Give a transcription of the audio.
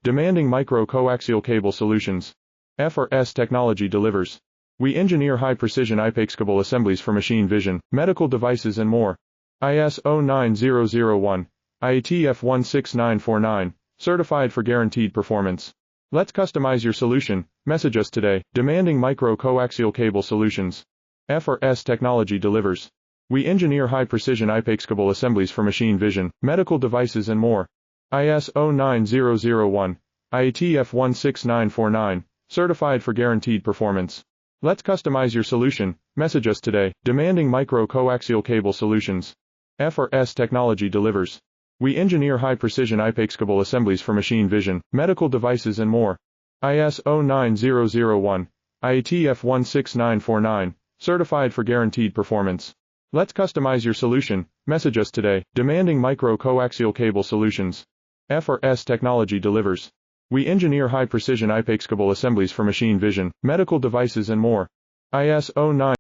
demanding micro-coaxial cable solutions. F/S technology delivers. We engineer high-precision IPCBL assemblies for machine vision, medical devices and more. ISO 9001, IATF 16949, certified for guaranteed performance. Let's customize your solution. Message us today, demanding micro-coaxial cable solutions. F/S technology delivers. We engineer high-precision IPCBL assemblies for machine vision, medical devices and more. ISO 9001, IATF 16949, certified for guaranteed performance. Let's customize your solution. Message us today, demanding micro-coaxial cable solutions. F/S technology delivers. We engineer high-precision IPCBL assemblies for machine vision, medical devices and more. ISO 9001, IATF 16949, certified for guaranteed performance. Let's customize your solution. Message us today, demanding micro-coaxial cable solutions. F/S technology delivers. We engineer high-precision IPCBL assemblies for machine vision, medical devices and more. ISO 9